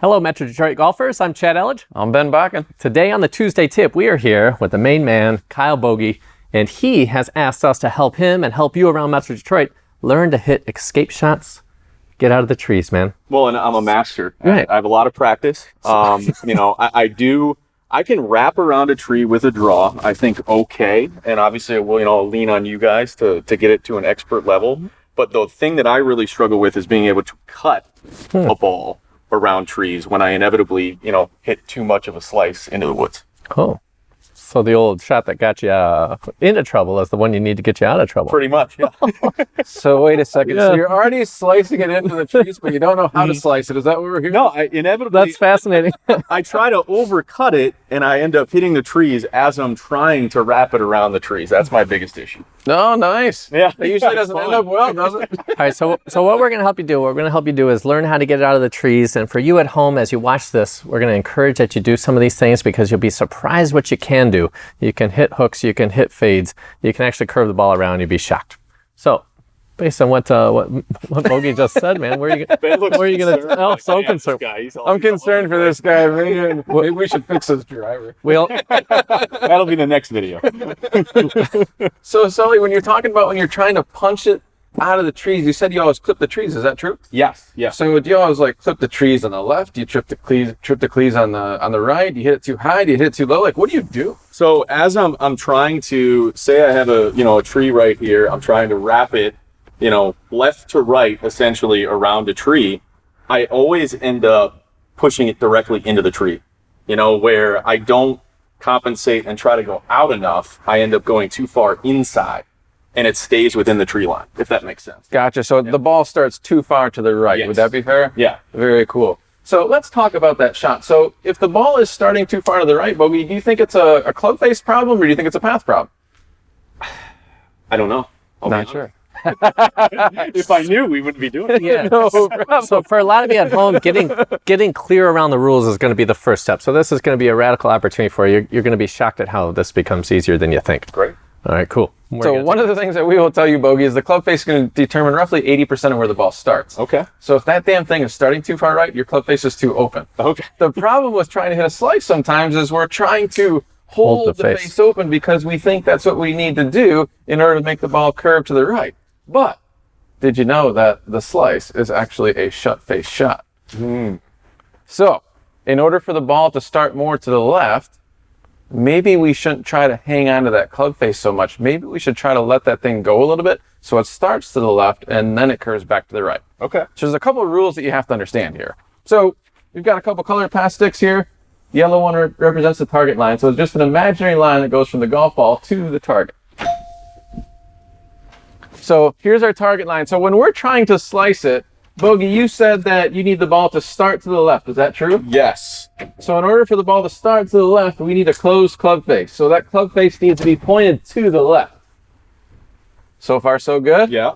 Hello, Metro Detroit golfers. I'm Chad Elledge. I'm Ben Bockin. Today on the Tuesday Tip, we are here with the main man, Kyle Bogey, and he has asked us to help him and help you around Metro Detroit learn to hit escape shots, get out of the trees, man. Well, and I'm a master. Right. I have a lot of practice. I can wrap around a tree with a draw, I think, okay. And obviously, I'll lean on you guys to get it to an expert level. But the thing that I really struggle with is being able to cut a ball around trees when I inevitably, hit too much of a slice into the woods. Oh. So the old shot that got you into trouble is the one you need to get you out of trouble. Pretty much, yeah. So wait a second. Yeah. So you're already slicing it into the trees, but you don't know how to slice it. Is that what we're hearing? No, inevitably, That's fascinating. I try to overcut it, and I end up hitting the trees as I'm trying to wrap it around the trees. That's my biggest issue. No, nice. Yeah. It usually doesn't end up well, does it? All right, so what we're going to help you do, is learn how to get it out of the trees. And for you at home, as you watch this, we're going to encourage that you do some of these things because you'll be surprised what you can do. You can hit hooks, you can hit fades, you can actually curve the ball around, you'll be shocked. So, based on what Bogey just said, man, where are you going to? Oh, so concerned. I'm concerned for this guy. Maybe we should fix this driver. That'll be the next video. So, Sully, when you're talking about when you're trying to punch it out of the trees, you said you always clip the trees. Is that true? Yes. Yeah. So do you always clip the trees on the left? Do you trip the cleats on the right? Do you hit it too high? Do you hit it too low? What do you do? So as I'm trying to say I have a tree right here, I'm trying to wrap it, left to right essentially around a tree. I always end up pushing it directly into the tree. Where I don't compensate and try to go out enough, I end up going too far inside. And it stays within the tree line, if that makes sense. Gotcha. So the ball starts too far to the right. Yes. Would that be fair? Yeah. Very cool. So let's talk about that shot. So if the ball is starting too far to the right, Bogey, do you think it's a club face problem or do you think it's a path problem? I don't know. Not sure. If I knew, we wouldn't be doing it. Yeah. So for a lot of you at home, getting clear around the rules is going to be the first step. So this is going to be a radical opportunity for you. You're going to be shocked at how this becomes easier than you think. Great. All right, cool. So one of the things that we will tell you, Bogey, is the club face is going to determine roughly 80% of where the ball starts. Okay. So if that damn thing is starting too far right, your club face is too open. Okay. The problem with trying to hit a slice sometimes is we're trying to hold the face open because we think that's what we need to do in order to make the ball curve to the right. But did you know that the slice is actually a shut face shot? So in order for the ball to start more to the left, maybe we shouldn't try to hang on to that club face so much. Maybe we should try to let that thing go a little bit so it starts to the left and then it curves back to the right. Okay. So there's a couple of rules that you have to understand here. So we've got a couple colored pass sticks here. The yellow one represents the target line. So it's just an imaginary line that goes from the golf ball to the target. So here's our target line. So when we're trying to slice it, Bogey, you said that you need the ball to start to the left. Is that true? Yes. So in order for the ball to start to the left, we need a closed club face. So that club face needs to be pointed to the left. So far, so good? Yeah.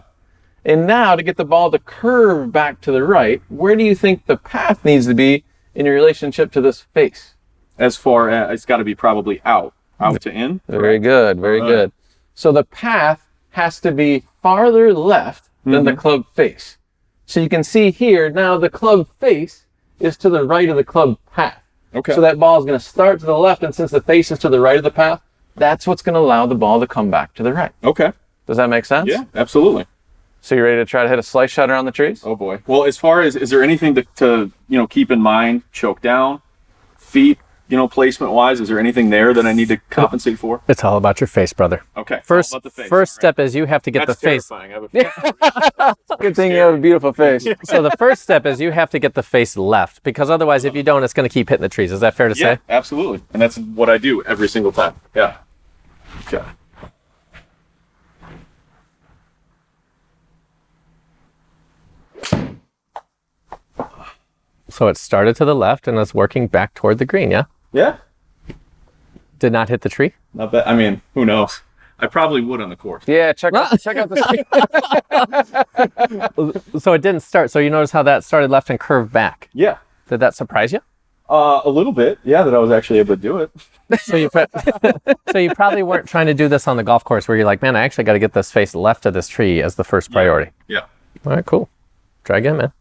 And now to get the ball to curve back to the right, where do you think the path needs to be in your relationship to this face? As far as it's got to be probably out to in. Very good, very good. So the path has to be farther left than the club face. So you can see here, now the club face is to the right of the club path. Okay. So that ball is going to start to the left, and since the face is to the right of the path, that's what's going to allow the ball to come back to the right. Okay. Does that make sense? Yeah, absolutely. So you ready to try to hit a slice shot around the trees? Oh boy. Well, as far as, is there anything to keep in mind? Choke down, feet, placement wise, is there anything there that I need to compensate for? It's all about your face, brother. Okay. First all about the face. First step is you have to get That's the face. terrifying. I have a Good thing you have a beautiful face. So the first step is you have to get the face left, because otherwise, if you don't, it's going to keep hitting the trees. Is that fair to Yeah, say? absolutely. And that's what I do every single time. Yeah. Okay. So it started to the left and is working back toward the green, yeah? Yeah. Did not hit the tree? Not bad. I mean, who knows? I probably would on the course. Yeah, check out the So it didn't start. So you notice how that started left and curved back. Yeah. Did that surprise you? A little bit. Yeah, that I was actually able to do it. So you probably weren't trying to do this on the golf course where you're like, man, I actually got to get this face left of this tree as the first priority. Yeah. All right, cool. Try again, man.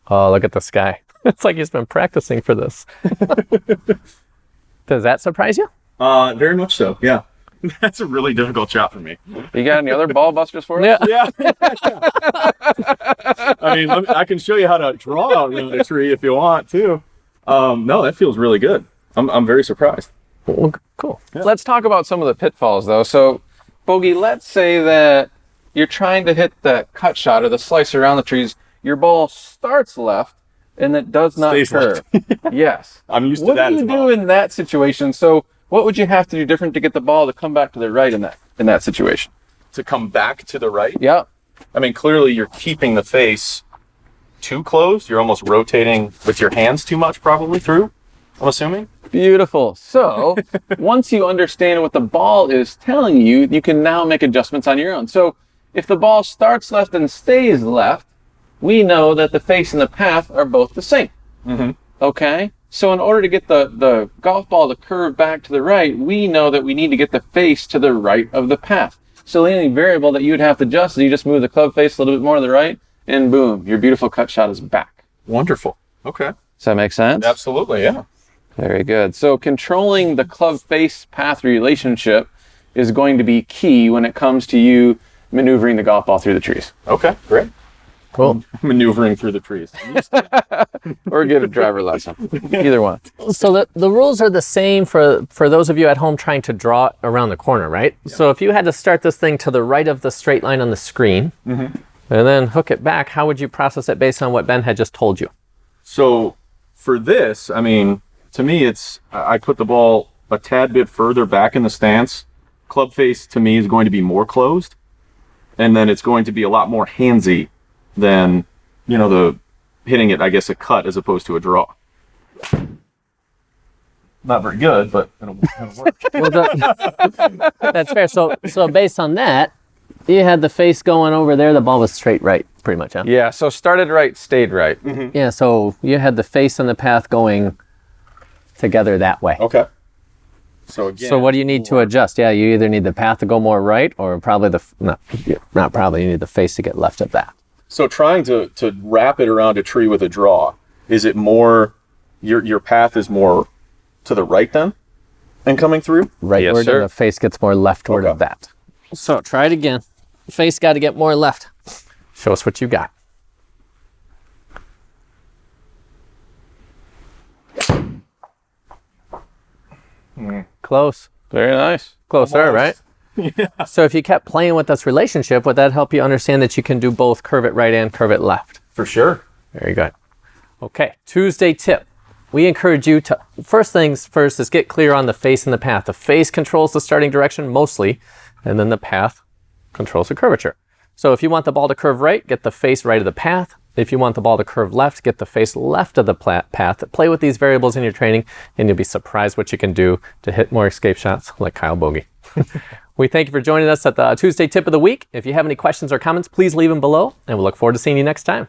Oh, look at this guy. It's like he's been practicing for this. Does that surprise you? Very much so, yeah. That's a really difficult shot for me. You got any other ball busters for us? Yeah. I mean, I can show you how to draw out around a tree if you want to. No, that feels really good. I'm very surprised. Well, cool. Yeah. Let's talk about some of the pitfalls, though. So, Bogey, let's say that you're trying to hit the cut shot or the slice around the trees. Your ball starts left, and it does not Stays curve. left. Yes. I'm used to that as well. What do you do in that situation? So, what would you have to do different to get the ball to come back to the right in that situation? To come back to the right? Yeah. I mean, clearly you're keeping the face too closed. You're almost rotating with your hands too much, probably, through, I'm assuming. Beautiful. So, once you understand what the ball is telling you, you can now make adjustments on your own. So, if the ball starts left and stays left, we know that the face and the path are both the same. Mm-hmm. Okay? So in order to get the golf ball to curve back to the right, we know that we need to get the face to the right of the path. So the only variable that you'd have to adjust is you just move the club face a little bit more to the right, and boom, your beautiful cut shot is back. Wonderful. Okay. Does that make sense? Absolutely, yeah. Very good. So controlling the club face path relationship is going to be key when it comes to you maneuvering the golf ball through the trees. Okay, great. Cool. Maneuvering through the trees. Or get a driver lesson. Either one. So the rules are the same for those of you at home trying to draw it around the corner, right? Yeah. So if you had to start this thing to the right of the straight line on the screen, and then hook it back, how would you process it based on what Ben had just told you? So for this, I mean, to me, I put the ball a tad bit further back in the stance. Club face, to me, is going to be more closed. And then it's going to be a lot more handsy than, the hitting it, I guess, a cut as opposed to a draw. Not very good, but it'll work. Well, that's fair. So based on that, you had the face going over there. The ball was straight right, pretty much, huh? Yeah, so started right, stayed right. Mm-hmm. Yeah, so you had the face and the path going together that way. Okay. So again. So what do you need to adjust? Yeah, you either need the path to go more right, or probably not probably, you need the face to get left of that. So trying to wrap it around a tree with a draw, is it more, your path is more to the right then and coming through? Rightward, Yes, sir. and the face gets more leftward of that. So try it again. Face got to get more left. Show us what you got. Close. Very nice. Closer, Almost. right? Yeah. So if you kept playing with this relationship, would that help you understand that you can do both curve it right and curve it left? For sure. Very good. Okay, Tuesday tip. We encourage you to, first things first is get clear on the face and the path. The face controls the starting direction mostly, and then the path controls the curvature. So if you want the ball to curve right, get the face right of the path. If you want the ball to curve left, get the face left of the path. Play with these variables in your training, and you'll be surprised what you can do to hit more escape shots like Kyle Bogey. We thank you for joining us at the Tuesday Tip of the Week. If you have any questions or comments, please leave them below, and we'll look forward to seeing you next time.